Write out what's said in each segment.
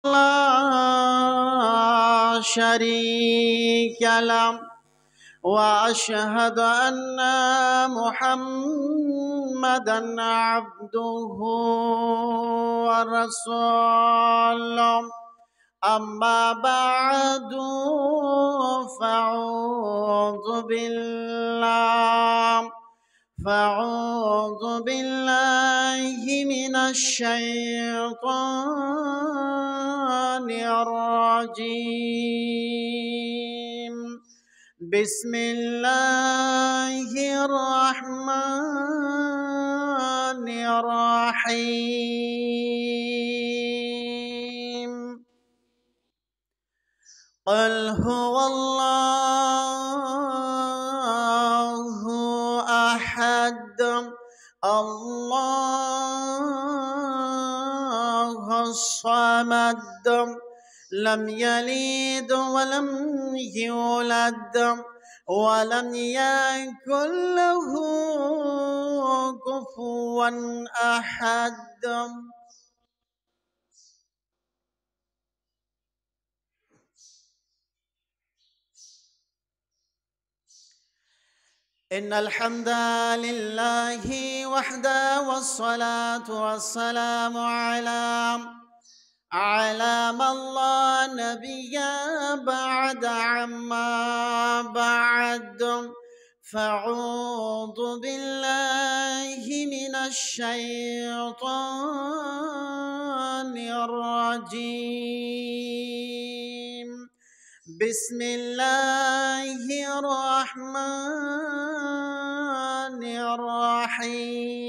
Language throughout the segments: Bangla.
لا شريك له وأشهد أن محمدا عبده ورسوله أما بعد فأعوذ بالله من الشيطان الرجيم. بسم الله الرحمن الرحيم. قل هو الله أحد الله الصمد لم يلد ولم يولد ولم يكن له كفوا أحد. إن الحمد لله وحده والصلاة والسلام على من لا نبي بعد. عما بعد فأعوذ بالله من الشيطان الرجيم. بسم الله الرحمن الرحيم.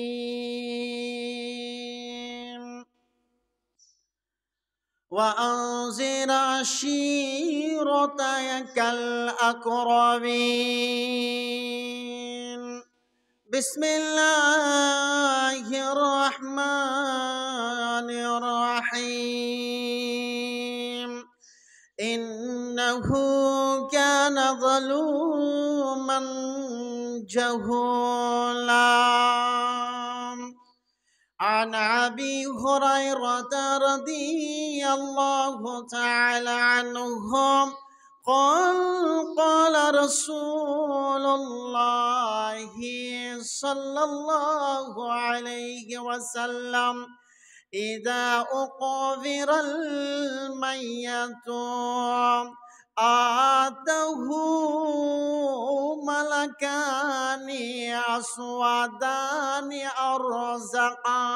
وأنذر عشيرتك الأقربين. بسم الله الرحمن الرحيم. إنه كان ظلوما جهولا. عن أبي هريرة رضي الله تعالى عنه قال رسول الله صلى الله عليه وسلم: إذا أقبر الميت آته ملكان أسودان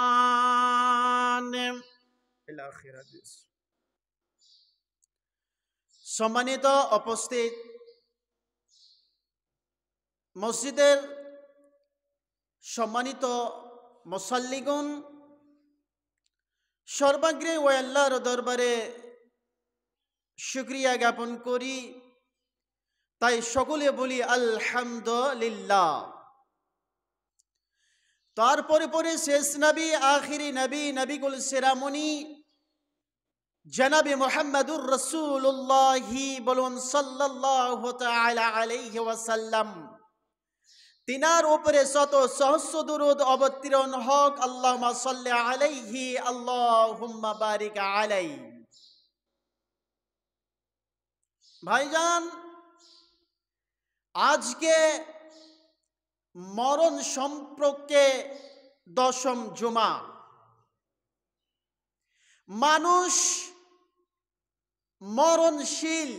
أرزقان إلى آخر الحديث. সম্মানিত উপস্থিত, মসজিদের সম্মানিত মুসাল্লিগণ, সর্বাগ্রে ওই আল্লাহর দরবারে শুকরিয়া জ্ঞাপন করি। তাই সকলে বলি আলহামদুলিল্লাহ। তারপরে পরে শেষ নবী, আখিরি নবী, নবিকুল সেরামনি জনাবে মুহাম্মদুর রাসূলুল্লাহ বলুন সাল্লাল্লাহু তাআলা আলাইহি ওয়াসাল্লাম। তিনার উপরে শত সহস্র দুরূদ অবতীর্ণ হোক। আল্লাহুম্মা সাল্লি আলাইহি আল্লাহুম্মা বারিক আলাইহি। ভাইজান, আজকে মরণ সম্পর্কে দশম জুমা। মানুষ মরণশীল,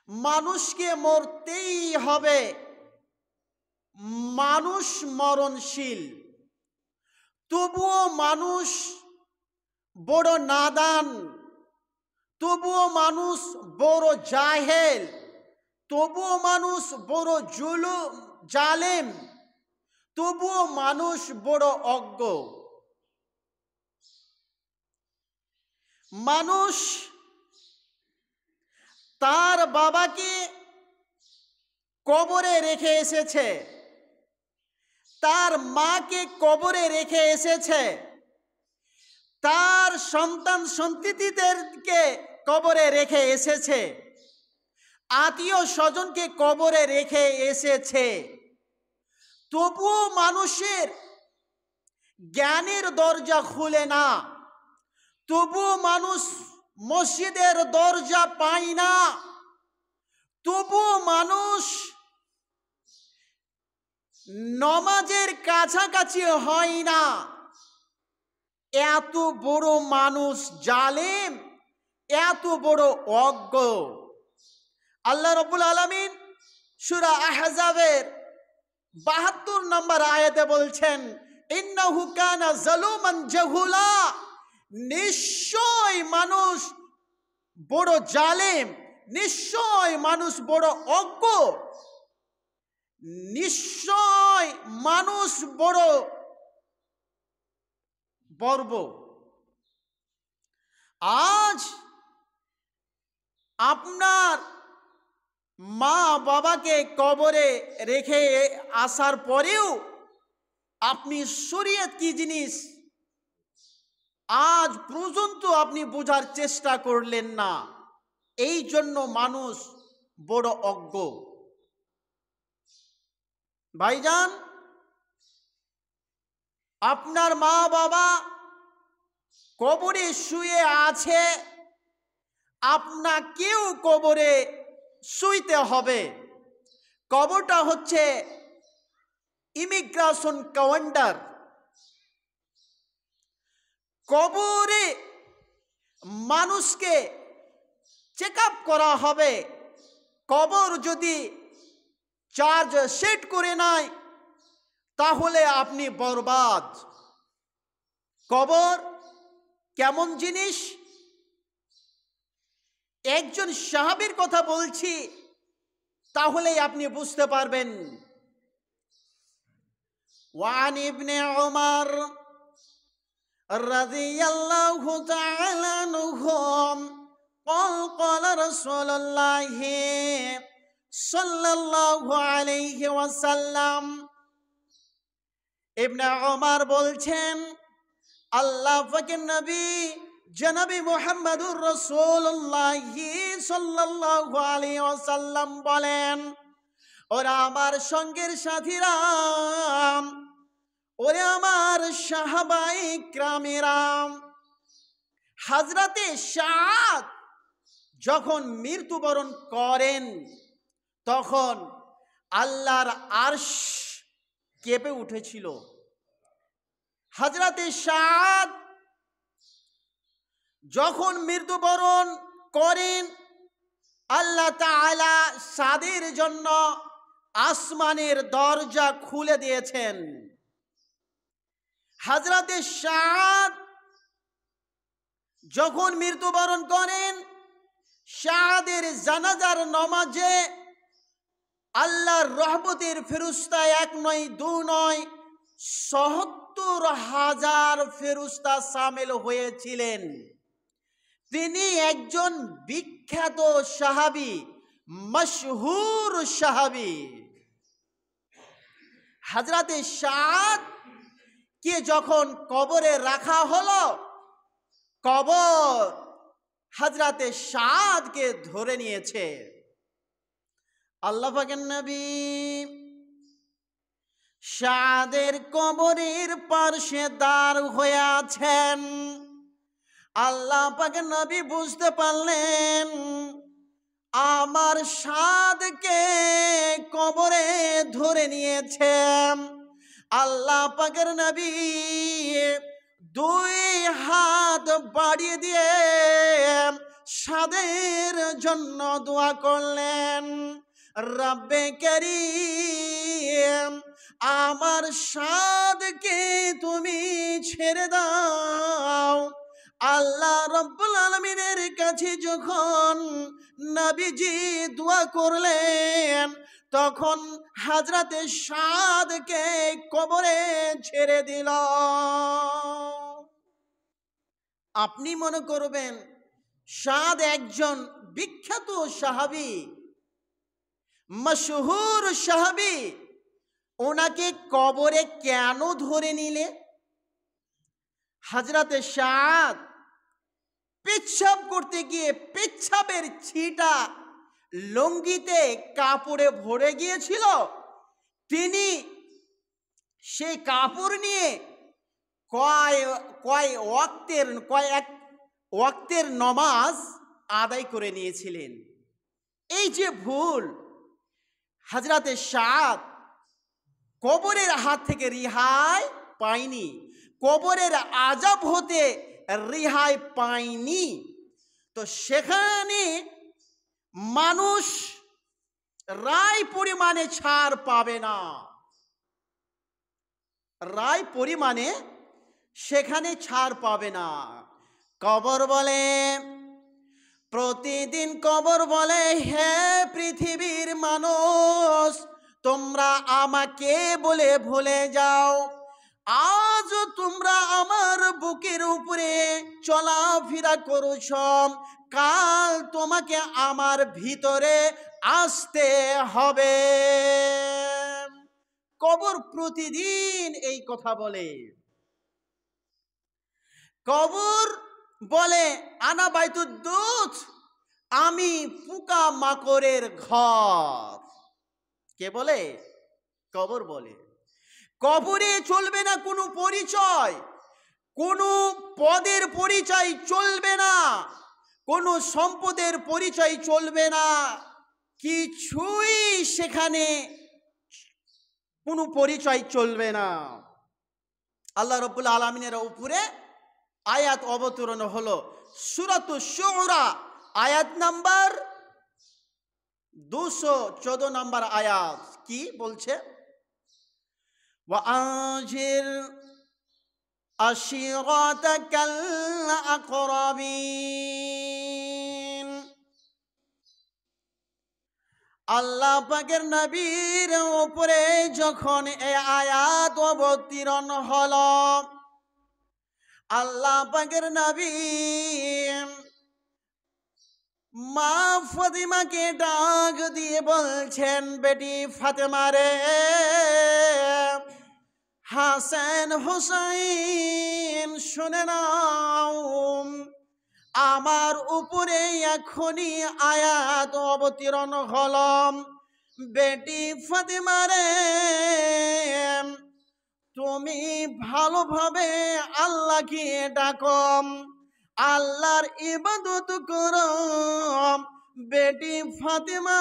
মানুষকে মরতেই হবে। মানুষ মরণশীল, তবুও মানুষ বড় নাদান, তবুও মানুষ বড় জাহেল, তবুও মানুষ বড় জালেম, তবুও মানুষ বড় অজ্ঞ। মানুষ তার বাবাকে কবরে রেখে এসেছে, তার মাকে কবরে রেখে এসেছে, তার সন্তান সন্ততিদেরকে কবরে রেখে এসেছে, আত্মীয় স্বজনকে কবরে রেখে এসেছে। তবুও মানুষের জ্ঞানের দরজা খুলে না, তবু মানুষ মসজিদের দরজা পায় না, তবু মানুষ নমাজের কাছাকাছি হয় না। এত বড় মানুষ জালেম, এত বড় অজ্ঞ। আল্লাহ রাব্বুল আলামিন সূরা আহজাবের ৭২ নম্বর আয়াতে বলছেন, ইন্নাহু কানা যালুমান জাহুলা, নিশ্চয় মানুষ বড় জালেম, নিশ্চয় মানুষ বড় অজ্ঞ, নিশ্চয় মানুষ বড় বর্ব। আজ আপনার মা বাবাকে কবরে রেখে আসার পরেও আপনি শরীয়ত কি জিনিস আজ পর্যন্ত আপনি বোঝার চেষ্টা করলেন না। এই জন্য মানুষ বড় অজ্ঞ। ভাইজান, আপনার মা বাবা কবরে শুয়ে আছে, আপনাকেও কবরে শুইতে হবে। কবরটা হচ্ছে ইমিগ্রেশন কাউন্টার। কবরে মানুষকে চেক আপ করা হবে। কবর যদি চার্জ সেট করে নাই তাহলে আপনি বরবাদ। কবর কেমন জিনিস? একজন সাহাবীর কথা বলছি, তাহলেই আপনি বুঝতে পারবেন। ওয়ান ইবনে উমর রাদিয়াল্লাহু তাআলা আনহু قال قال رسول الله صلى الله عليه وسلم, ইবনে উমর বলছেন, আল্লাহ পাকের নবী জনাবে মুহাম্মদুর রাসূলুল্লাহ সাল্লাল্লাহু আলাইহি ওয়াসাল্লাম বলেন, ওরা আমার সঙ্গের সাথীরা, ওরে আমার সাহাবায়ে কিরামেরা, হযরতে সাদ যখন মৃত্যুবরণ করেন তখন আল্লাহর আরশ কেঁপে উঠেছিল। হযরতে সাদ যখন মৃত্যুবরণ করেন, আল্লাহ তাআলা সাদের জন্য আসমানের দরজা খুলে দিয়েছেন। হযরতে সাদ যখন মৃত্যুবরণ করেন, সাদের জানাজার নামাজে আল্লাহর রহমতের ফেরেশতা এক নয়, দুই নয়, ৭০,০০০ ফেরেশতা শামিল হয়েছিলেন। তিনি একজন বিখ্যাত সাহাবী, মশহুর সাহাবী। হযরতে সাদ কে যখন কবরে রাখা হলো, কবর হযরতে সাদকে ধরে নিয়েছে। আল্লাহ পাকের নবী সাদের কবরের পাশে দাঁড় হয়ে আছেন। আল্লাহ পাকের নবী বুঝতে পারলেন আমার সাদকে কবরে ধরে নিয়েছে। আল্লাহ পাকের নবী দুই হাত বাড়িয়ে দিয়ে সাদের জন্য দোয়া করলেন, রব্বে কারীম, আমার সাদকে তুমি ছেড়ে দাও। আল্লাহ রাব্বুল আলামিনের কাছে যখন নবীজি দোয়া করলেন, তখন হযরতে সাদকে কবরে ছেড়ে দিল। আপনি মনে করবেন সাদ একজন বিখ্যাত সাহাবী, মশহুর সাহাবী, ওনাকে কবরে কেন ধরে নিলে? হযরতে সাদ পেচ্ছাব করতে গিয়ে পেচ্ছাবের ছিটা লুঙ্গিতে কাপড়ে ভরে গিয়েছিল। তিনি সেই কাপড় নিয়ে কয়েক ওয়াক্তের নমাজ আদায় করে নিয়েছিলেন। এই যে ভুল, হযরতে সাদ কবরের হাত থেকে রেহাই পায়নি, কবরের আযাব হতে রেহাই পায়নি। তো সেখানে মানুষ রায় পরিমাণে ছাড় পাবে না, রায় পরিমাণে সেখানে ছাড় পাবে না। কবর বলে, প্রতিদিন কবর বলে, হে পৃথিবীর মানুষ, তোমরা আমাকে বলে ভুলে যাও। আজ তোমরা আমার বুকের উপরে চলাফেরা করছ, কাল তোমাকে আমার ভিতরে আসতে হবে। কবর প্রতিদিন এই কথা বলে। কবর বলে, আনা বাইতুদ্দুত, আমি পোকা মাকড়ের ঘর। কে বলে? কবর বলে। কবরে চলবে না কোনো পরিচয়, কোনো পদের পরিচয় চলবে না, কোনো সম্পদের পরিচয় চলবে না, কিছুই সেখানে কোনো পরিচয় চলবে না। আল্লাহ রাব্বুল আলামিনের উপরে আয়াত অবতরণ হলো, সূরাতুশ শুরা আয়াত নাম্বার 214 নম্বর আয়াত। কি বলছে? ওয়াআনজির আশিরাতাকাল আকরাবিন। আল্লাহ পাকের নবীর উপরে যখন এই আয়াত অবতীর্ণ হলো, আল্লাহ পাকের নবী মা ফাতিমাকে ডাক দিয়ে বলছেন, বেটি ফাতেমা রে, হাসান হুসাইন শুনে নাও, আমার উপরে এখনই আয়াত অবতীর্ণ হলো। বেটি ফাতেমা রে, তুমি ভালোভাবে আল্লাহকে ডাকো, আল্লাহর ইবাদত করো। বেটি ফাতেমা,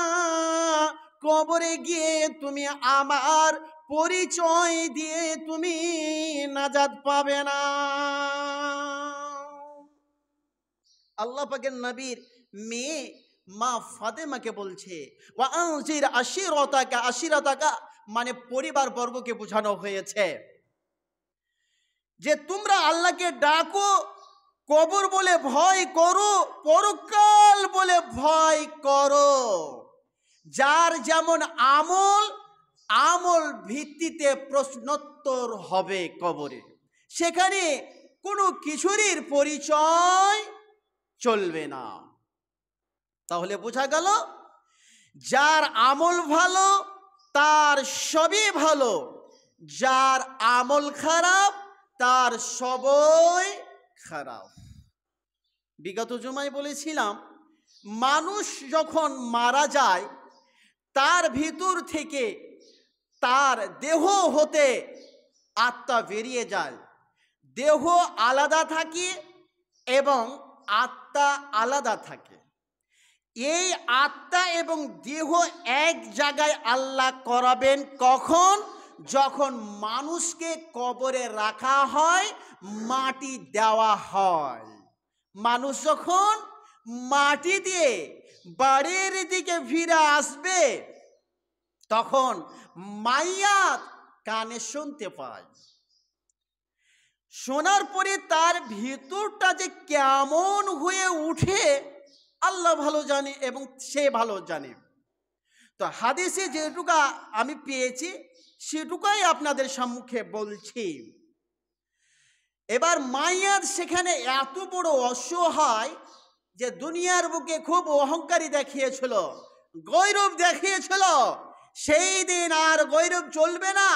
কবরে গিয়ে তুমি আমার পরিচয় দিয়ে তুমি নাজাত পাবে না। আল্লাহ পাকের নবীর মেয়ে মা ফাতেমাকে বলছে, ওয়াআনজির আশিরাতাকা, আশিরাতাকা মানে পরিবার বর্গকে বোঝানো হয়েছে, যে তোমরা আল্লাহকে ডাকো, কবর বলে ভয় করো, পরকাল বলে ভয় করো। যার যেমন আমল, আমল ভিত্তিতে প্রশ্নোত্তর হবে কবরে, সেখানে কোনো কিছুরই পরিচয় চলবে না। তাহলে বোঝা গেল, যার আমল ভালো তার সবই ভালো, যার আমল খারাপ তার সবই খারাপ। বিগত জুমায় বলেছিলাম, মানুষ যখন মারা যায় তার ভিতর থেকে তার দেহ হতে আত্মা বেরিয়ে যায়। দেহ আলাদা থাকে এবং আত্মা আলাদা থাকে। এই আত্মা এবং দেহ এক জায়গায় আল্লাহ করাবেন কখন? যখন মানুষকে কবরে রাখা হয়, মাটি দেওয়া হয়। মানুষ যখন মাটি দিয়ে বাড়ির দিকে ফিরে আসবে, তখন মাইয়াত কানে শুনতে পায়। শোনার পরে তার ভিতরটা যে কেমন হয়ে উঠে আল্লাহ ভালো জানে এবং সে ভালো জানে। তো হাদিসে যেটুকু আমি পেয়েছি সেটুকুই আপনাদের সম্মুখে বলছি। এবার মাইয়াত সেখানে এত বড় অসহায় যে দুনিয়ার বুকে খুব অহংকারী দেখিয়েছিল, গৌরব দেখিয়েছিল, সেই দিন আর গৌরব চলবে না,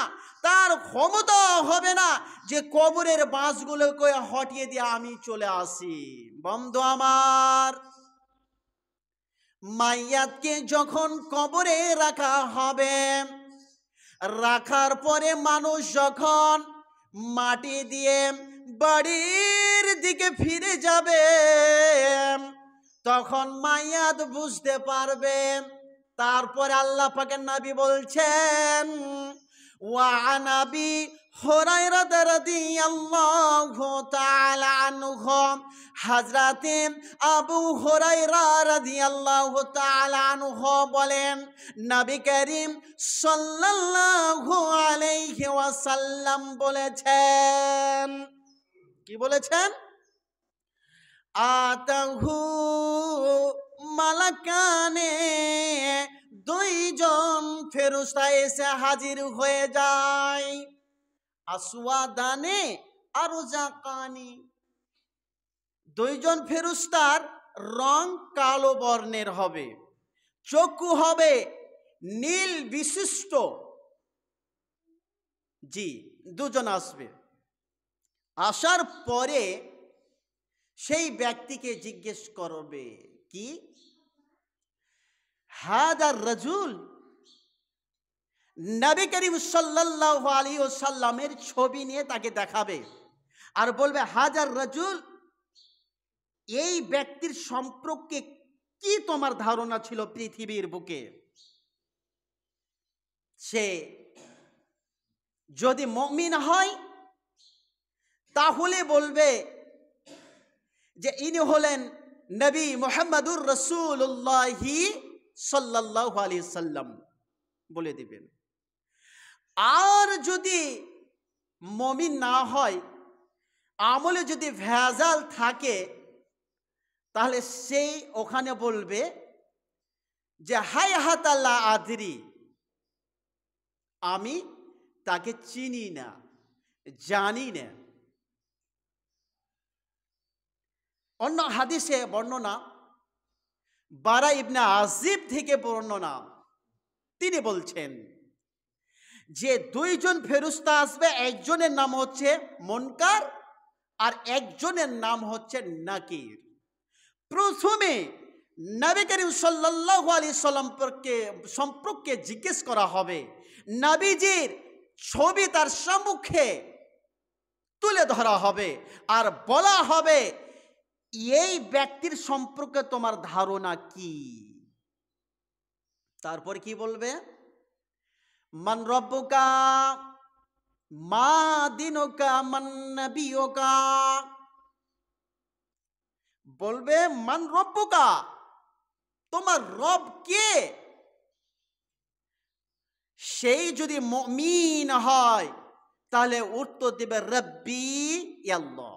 তার ক্ষমতা হবে না যে কবরের বাঁশগুলোকে হটিয়ে দিয়ে আমি চলে আসি। বন্ধু আমার, মাইয়াতকে যখন কবরে রাখা হবে, রাখার পরে মানুষ যখন মাটি দিয়ে বাড়ির দিকে ফিরে যাবে, তখন মাইয়াত বুঝতে পারবে। তারপরে আল্লাহ পাকের নবী বলছেন, ওয়া আনাবি হুরায়রা রাদিয়াল্লাহু তাআলা আনহু, হযরতে আবু হুরায়রা রাদিয়াল্লাহু তাআলা আনহু বলেন, নবী করিম সাল্লাল্লাহু আলাইহি ওয়াসাল্লাম বলেছেন, কি বলেছেন? আতাহু মালাকানে, দুইজন ফেরেশতা এসে হাজির হয়ে যায়। আসওয়াদানে আরজাকানি, দুইজন ফেরেশতার রং কালো বর্ণের হবে, চক্ষু হবে নীল বিশিষ্ট। জি, দুজন আসবে। আসার পরে সেই ব্যক্তিকে জিজ্ঞেস করবে, কি হাদার রাজুল, নবী করিম সাল্লাল্লাহু আলাইহি ওয়াসাল্লামের ছবি নিয়ে তাকে দেখাবে আর বলবে, হাজার রাজুল, এই ব্যক্তির সম্পর্কে কি তোমার ধারণা ছিল পৃথিবীর বুকে? সে যদি মুমিন হয় তাহলে বলবে যে ইনি হলেন নবী মুহাম্মদুর রাসূলুল্লাহ সাল্লাল্লাহু আলাইহি সাল্লাম, বলে দিবেন। আর যদি মুমিন না হয়, আমলে যদি ভেজাল থাকে, তাহলে সেই ওখানে বলবে যে হাই হাতাল্লা আদরি, আমি তাকে চিনি না, জানি না। অন্য হাদিসে বর্ণনা, বারা ইবনে আজিব থেকে বর্ণনা, তিনি বলছেন যে দুইজন ফেরেশতা আসবে, একজনের নাম হচ্ছে মুনকার আর একজনের নাম হচ্ছে নাকির। প্রথমে নবী করিম সাল্লাল্লাহু আলাইহি সাল্লাম সম্পর্কে জিজ্ঞেস করা হবে, নবীজির ছবি তার সম্মুখে তুলে ধরা হবে আর বলা হবে, এই ব্যক্তির সম্পর্কে তোমার ধারণা কি? তারপর কি বলবে? মান রব্বুকা, মা দিনুকা, মান নবিয়ুকা, বলবে মান রব্বুকা, তোমার রব কে? সেই যদি মুমিন হয় তাহলে উত্তর দেবে রব্বি আল্লাহ।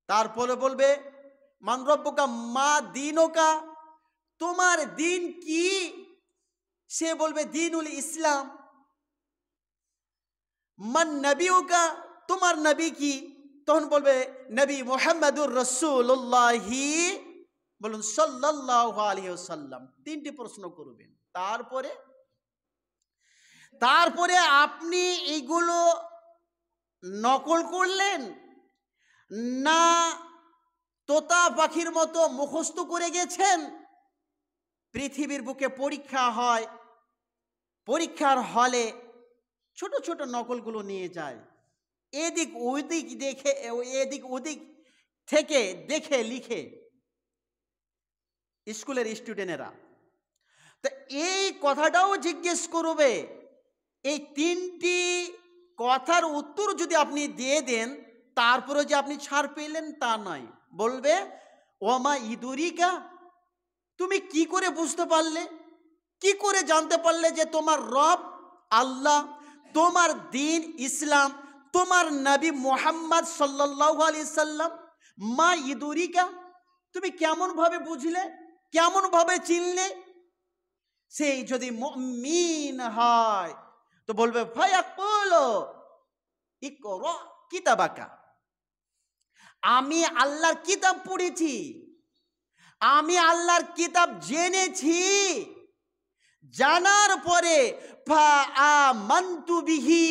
তারপরে বলবে মান রব্বুকা মা দিনুকা, তোমার দিন কি? সে বলবে দিনুল ইসলাম। মান নবিয়ুকা, তোমার নবী কি? তখন বলবে নবী মুহাম্মদুর রাসূলুল্লাহ, বলুন সাল্লাল্লাহু আলাইহি ওয়াসাল্লাম। তিনটি প্রশ্ন করবেন। তারপরে আপনি এইগুলো নকল করলেন না তোতা পাখির মতো মুখস্থ করে গেছেন? পৃথিবীর বুকে পরীক্ষা হয়, পরীক্ষার হলে ছোট ছোট নকলগুলো নিয়ে যায়, এদিক ওদিক দেখে, এদিক ওদিক থেকে দেখে লিখে স্কুলের স্টুডেন্টেরা। তো এই কথাটাও জিজ্ঞেস করবে। এই তিনটি কথার উত্তর যদি আপনি দিয়ে দেন, তারপরে যে আপনি ছাড় পেলেন তা নয়। বলবে ওমা ইদুরিকা, তুমি কি করে বুঝতে পারলে, কি করে জানতে পারলে যে তোমার রব আল্লাহ, তোমার দিন ইসলাম, তোমার নবী মুহাম্মদ সাল্লাল্লাহু আলাইহি সাল্লাম? মা ইদুরিকা, তুমি কেমন ভাবে বুঝলে, কেমন ভাবে চিনলে? সেই যদি মুমিন হয় তো বলবে ফায়াকুলু ইকরা কিতাবাকা, আমি আল্লাহর কিতাব পড়েছি, আমি আল্লাহর কিতাব জেনেছি, জানার পরে ফাআমানতু বিহি,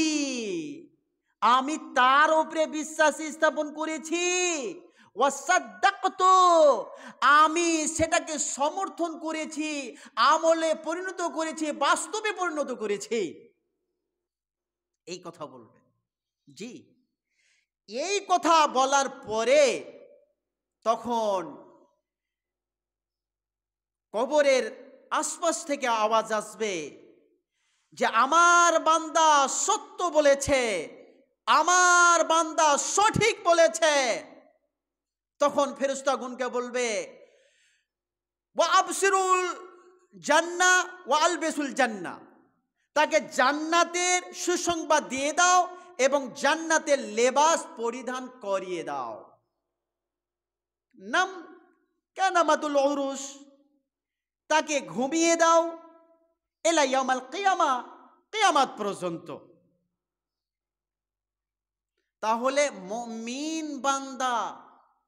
আমি তার উপরে বিশ্বাস স্থাপন করেছি, ওয়াসাদ্দাকতু, আমি সেটাকে সমর্থন করেছি, আমলে পরিণত করেছি, বাস্তবে পরিণত করেছি। এই কথা বলবেন। জি, এই কথা বলার পরে তখন কবরের আশপাশ থেকে আওয়াজ আসবে যে আমার বান্দা সত্য বলেছে, আমার বান্দা সঠিক বলেছে। তখন ফেরেশতাগণকে বলবে ওয়া আবসিরুল জান্নাহ ওয়া আলবিসুল জান্নাহ, তাকে জান্নাতের সুসংবাদ দিয়ে দাও এবং জান্নাতের লেবাস পরিধান করিয়ে দাও। নাম কানামাতুল উরুস, তাকে ঘুমিয়ে দাও ইলা ইয়াউমাল কিয়ামা, কিয়ামত পর্যন্ত। তাহলে মুমিন বান্দা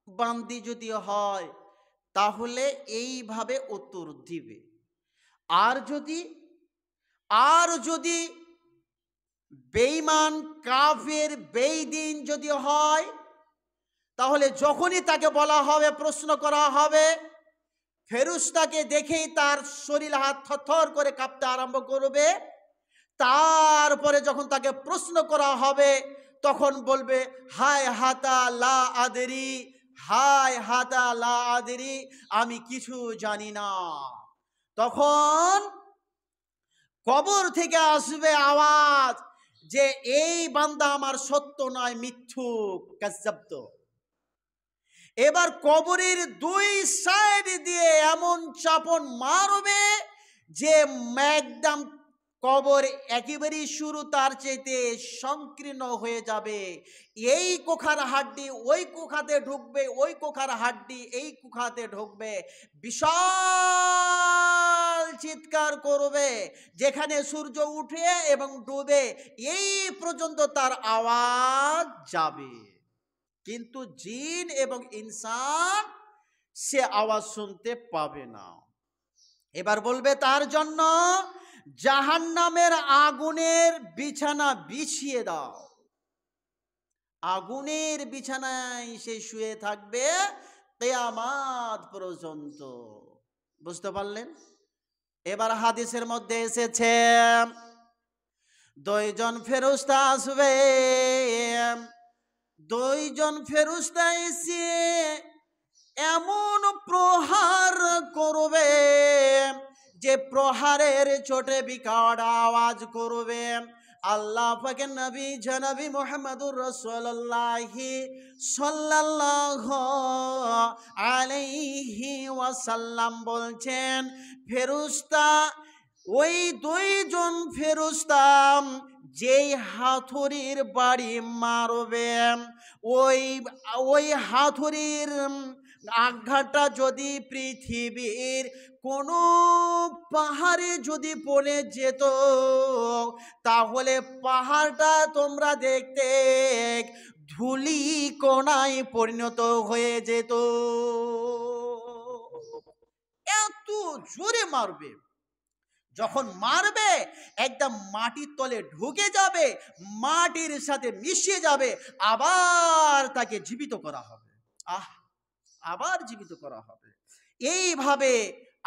বান্দি যদি হয় তাহলে এইভাবে উত্তর দিবে। আর যদি বেঈমান কাফের বেঈদিন যদি হয় তাহলে যখনই তাকে বলা হবে, প্রশ্ন করা হবে, ফেরেশতাকে দেখেই তার শরীর হাত থরথর করে কাঁপতে আরম্ভ করবে। তারপরে যখন তাকে প্রশ্ন করা হবে তখন বলবে হায় হাতা লা আদরি, হায় হাতা লা আদরি, আমি কিছু জানি না। তখন কবর থেকে আসবে আওয়াজ যে এই বান্দা আমার সত্য নয়, মিথ্যুক, কাজ্জাবত। এবার কবরের দুই সাইড দিয়ে এমন চাপন মারবে যে একদম কবর একেবারেই শুরু তার চাইতে সংকীর্ণ হয়ে যাবে। এই কোখার হাড্ডি ওই কোখাতে ঢুকবে, ওই কোখার হাড্ডি এই কোখাতে ঢুকবে, বিশাল চিৎকার করবে। যেখানে সূর্য উঠে এবং ডুবে এই পর্যন্ত তার আওয়াজ যাবে, কিন্তু জিন এবং ইনসান সে আওয়াজ শুনতে পাবে না। এবার বলবে তার জন্য জাহান্নামের আগুনের বিছানা বিছিয়ে দাও। আগুনের বিছানায় সে শুয়ে থাকবে কিয়ামত পর্যন্ত। বুঝতে পারলেন? এবার হাদিসের মধ্যে এসেছে দুইজন ফেরেশতা আসবে, দুইজন ফেরেশতা এসে এমন প্রহার করবে যে প্রহারের চোটে বিকট আওয়াজ করবে। আল্লাহ পাকের নবী জনাবি মুহাম্মদুর রাসূলুল্লাহ সাল্লাল্লাহু আলাইহি ওয়াসাল্লাম বলছেন, ফেরেশতা ওই দুইজন ফেরেশতা যেই হাতুড়ির বাড়ি মারবে, ওই হাতুড়ির আঘাতটা যদি পৃথিবীর কোনো পাহাড়ে যদি পড়ে যেত তাহলে পাহাড়টা তোমরা দেখতে ধুলি কোনায় পরিণত হয়ে যেত। এত জোরে মারবে, যখন মারবে একদম মাটির তলে ঢুকে যাবে, মাটির সাথে মিশে যাবে, আবার তাকে জীবিত করা হবে। আবার জীবিত করা হবে। এইভাবে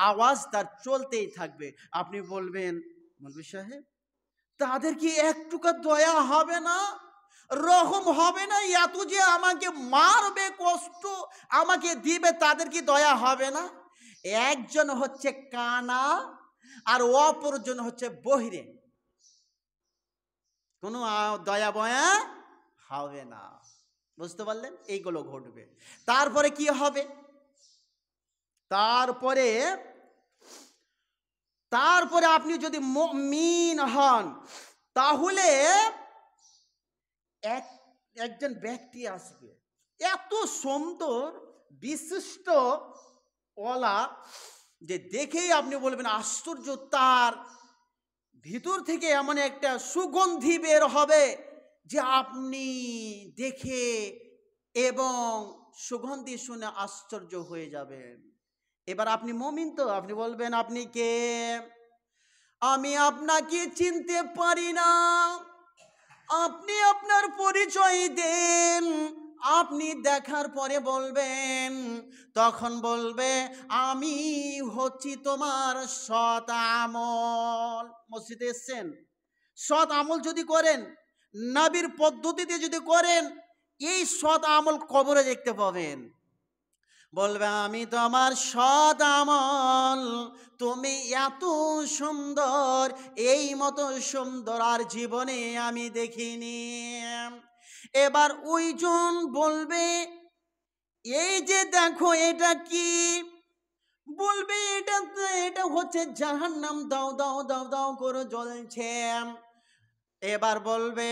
আওয়াজ তার চলতেই থাকবে। আপনি বলবেন মৌলভী সাহেব, তাদের কি একটুকু দয়া হবে না, রহম হবে না? এত যে আমাকে মারবে, কষ্ট আমাকে দিবে, তাদের কি দয়া হবে না? একজন হচ্ছে কানা আর অপরজন হচ্ছে বহিরে, কোনো দয়া বয়া হবে না। বুঝতে পারলেন? এইগুলো ঘটবে। তারপরে কি হবে? তারপরে আপনি যদি মুমিন হন তাহলে একজন ব্যক্তি আসবে, এত সুন্দর বিশিষ্ট ওলা যে দেখেই আপনি বলবেন আশ্চর্য। তার ভিতর থেকে এমন একটা সুগন্ধি বের হবে যে আপনি দেখে এবং সুগন্ধি শুনে আশ্চর্য হয়ে যাবেন। এবার আপনি মুমিন তো, আপনি বলবেন আপনি কে? আমি আপনাকে চিনতে পারি না, আপনি আপনার পরিচয় দেন। আপনি দেখার পরে বলবেন, তখন বলবে আমি হচ্ছি তোমার সৎ আমল। মসজিদে এসছেন, সৎ আমল যদি করেন, নবীর পদ্ধতিতে যদি করেন, এই সৎ আমল কবরে দেখতে পাবেন। বলবে আমি তোমার সৎ আমল, তুমি এত সুন্দর, এই মতো সুন্দর আর জীবনে আমি দেখিনি। এবার ওইজন বলবে এই যে দেখো এটা কি? বলবে এটা হচ্ছে জাহান্নাম, দাও দাও দাও দাও করে জ্বলছে। এবার বলবে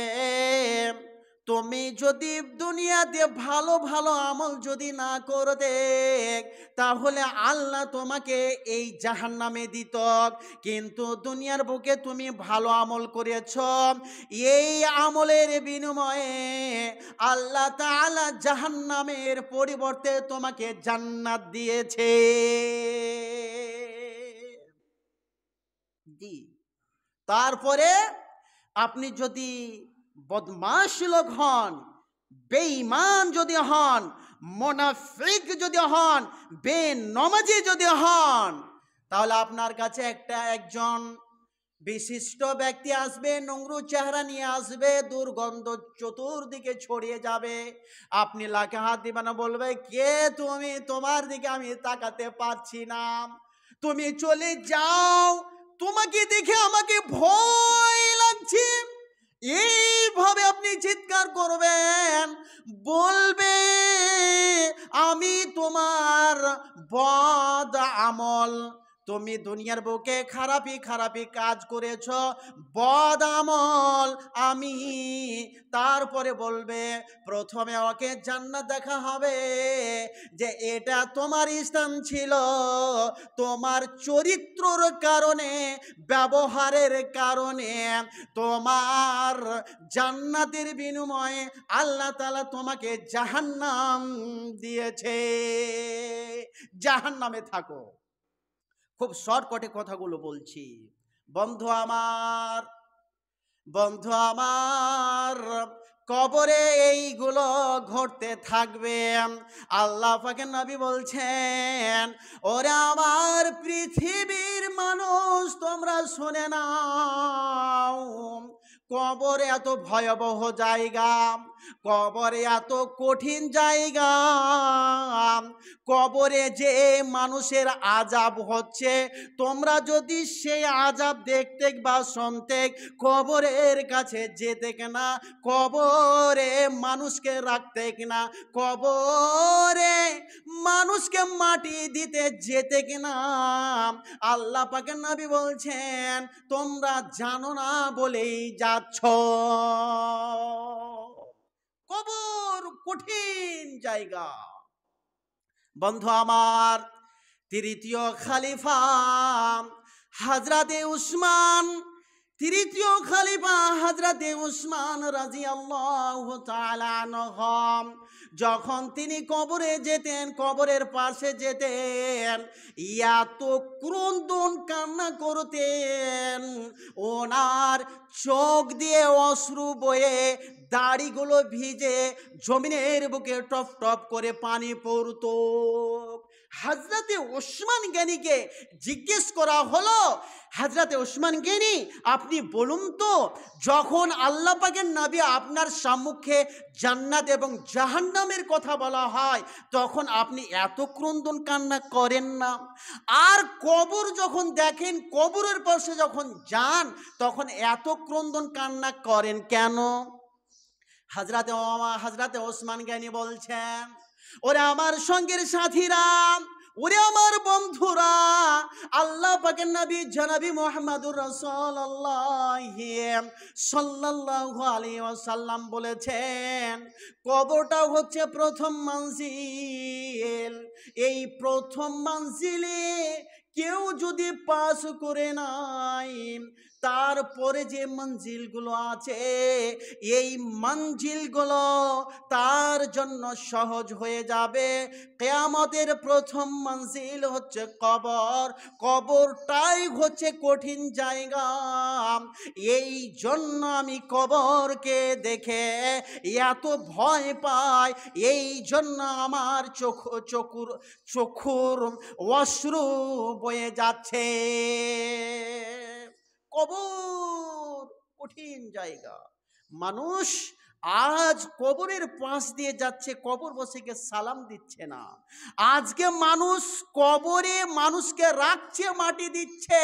তুমি যদি দুনিয়াতে ভালো ভালো আমল যদি না করতে, তাহলে আল্লাহ তোমাকে এই জাহান্নামে দিত। কিন্তু দুনিয়ার বুকে তুমি ভালো আমল করেছ, এই আমলের বিনিময়ে আল্লাহ তাআলা জাহান্নামের পরিবর্তে তোমাকে জান্নাত দিয়েছে। জি। তারপরে আপনি যদি বদমাশ লোক হন, বেঈমান যদি হন, মুনাফিক যদি হন, বেনমাজি যদি হন, তাহলে আপনার কাছে একজন বিশিষ্ট ব্যক্তি আসবে, নোংরু চেহারা নিয়ে আসবে, দুর্গন্ধ চতুর্দিকে ছড়িয়ে যাবে। আপনি লাখে হাত দিবেন, বলবে কে তুমি? তোমার দিকে আমি তাকাতে পারছি না, তুমি চলে যাও, তোমাকে দেখে আমাকে ভয় লাগছে। এইভাবে আপনি চিৎকার করবেন, বলবে আমি তোমার বদ আমল, তুমি দুনিয়ার বুকে খারাপি খারাপি কাজ করেছ, বদ আমল আমি। তারপরে বলবে প্রথমে ওকে জান্নাত দেখা হবে, যে এটা তোমার স্থান ছিল, তোমার চরিত্রর কারণে, ব্যবহারের কারণে তোমার জান্নাতের বিনিময়ে আল্লাহ তাআলা তোমাকে জাহান্নাম দিয়েছে, জাহান্নামে থাকো। খুব শর্টকাটে কথাগুলো বলছি। বন্ধু আমার, কবরে এইগুলো ঘটতে থাকবে। আল্লাহ পাকের নবী বলছেন, ওরে আমার পৃথিবীর মানুষ তোমরা শুনে নাও, কবর এত ভয়াবহ জায়গা, কবর এত কঠিন জায়গা, কবরে যে মানুষের আযাব হচ্ছে, তোমরা যদি সেই আযাব দেখতে বা শুনতে, কবরের কাছে যেতে না, কবরে মানুষকে রাখতে না, কবরে মানুষকে মাটি দিতে যেতে না, আল্লাহ পাকের নবী বলছেন তোমরা জানো না বলেই যাচ্ছ। কবর কঠিন জায়গা। বন্ধু আমার, তৃতীয় খলিফা হযরতে উসমান, তৃতীয় খলিফা হযরতে উসমান রাদিয়াল্লাহু তাআলা আনহু, যখন তিনি কবরে যেতেন, কবরের পাশে যেতেন, এত ক্রন্দন কান্না করতেন, ওনার চোখ দিয়ে অশ্রু বয়ে, দাড়িগুলো ভিজে, জমিনের বুকে টপ টপ করে পানি পড়তো। হযরতে উসমান গনিকে জিজ্ঞেস করা হলো, হযরতে উসমান গনি আপনি বলুন তো, যখন আল্লাহ পাকের নবী আপনার সম্মুখে জান্নাত এবং জাহান্নামের কথা বলা হয়, তখন আপনি এত ক্রন্দন কান্না করেন না, আর কবর যখন দেখেন, কবরের পাশে যখন যান, তখন এত ক্রন্দন কান্না করেন কেন? হযরতে উসমান গনি বলছেন, ওরে আমার সঙ্গের সাথীরা, ওরে আমার বন্ধুরা, আল্লাহ পাকের নবী জনাবি মুহাম্মদুর রাসূলুল্লাহ সাল্লাল্লাহু আলাইহি ওয়াসাল্লাম বলেছেন, কবরটা হচ্ছে প্রথম মঞ্জিল। এই প্রথম মঞ্জিলে কেউ যদি পাস করে নাই, তারপরে যে মঞ্জিলগুলো আছে, এই মঞ্জিলগুলো তার জন্য সহজ হয়ে যাবে। কিয়ামতের প্রথম মঞ্জিল হচ্ছে কবর, কবরটাই হচ্ছে কঠিন জায়গা। এই জন্য আমি কবরকে দেখে এত ভয় পাই, এই জন্য আমার চক্ষুর অশ্রু বয়ে যাচ্ছে। কবর কঠিন জায়গা। মানুষ আজ কবরের পাশ দিয়ে যাচ্ছে, কবর বসে গিয়ে সালাম দিচ্ছে না। আজকে মানুষ কবরে মানুষকে রাখছে, মাটি দিচ্ছে,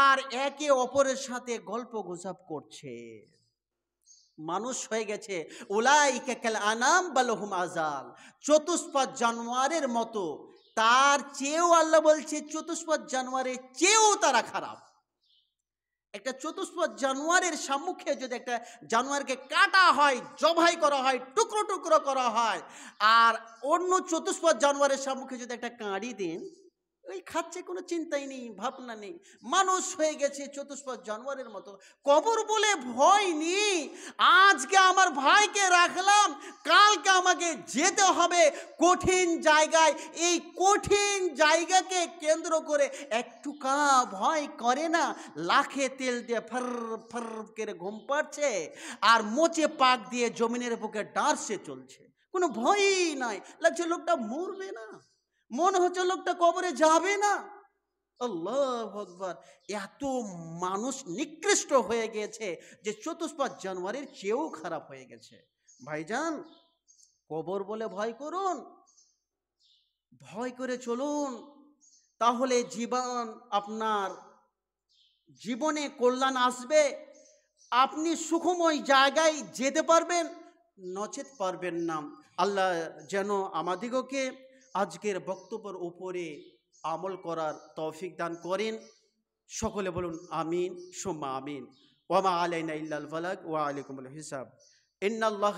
আর একে অপরের সাথে গল্প গুজব করছে। মানুষ হয়ে গেছে উলাইকা কাল আনাম বালহুম আজাল, চতুষ্পদ জানোয়ারের মতো। তার চেয়েও আল্লাহ বলছে চতুষ্পদ জানোয়ারের চেয়েও তারা খারাপ। একটা চতুষ্পদ জানোয়ারের সম্মুখে যদি একটা জানোয়ারকে কাটা হয়, জবাই করা হয়, টুকরো টুকরো করা হয়, আর অন্য চতুষ্পদ জানোয়ারের সম্মুখে যদি একটা কাঁড়ি দেন, ওই খাচ্ছে, কোনো চিন্তাই নেই, ভাবনা নেই। মানুষ হয়ে গেছে চতুষ্পদ জানোয়ারের মতো। কবর বলে ভয় নেই। আজকে আমার ভাইকে রাখলাম, কালকে আমাকে যেতে হবে কঠিন জায়গায়। এই কঠিন জায়গাকে কেন্দ্র করে একটুকা ভয় করে না। লাখে তেল দিয়ে ফর ফর করে ঘুম পাড়ছে, আর মোচে পাক দিয়ে জমিনের বুকে ডাঁড়ছে চলছে, কোনো ভয়ই নাই। লাগছে লোকটা মরবে না, মনে হচ্ছে লোকটা কবরে যাবে না। আল্লাহু আকবার। এত মানুষ নিকৃষ্ট হয়ে গেছে যে চতুষ্পদ জানোয়ারের চেয়েও খারাপ হয়ে গেছে। ভাইজান, কবর বলে ভয় করুন, ভয় করে চলুন, তাহলে জীবন আপনার জীবনে কল্যাণ আসবে। আপনি সুখময় জায়গায় যেতে পারবেন, নচেত পারবেন না। আল্লাহ যেন আমাদিগকে আজকের বক্তব্যের উপরে আমল করার তৌফিক দান করেন। সকলে বলুন আমিন সুম্মা আমিন। ওয়া মা আলাইনা ইল্লাল বালাগ ওয়া আলাইকুমুল হিসাব। ইন্নাল্লাহ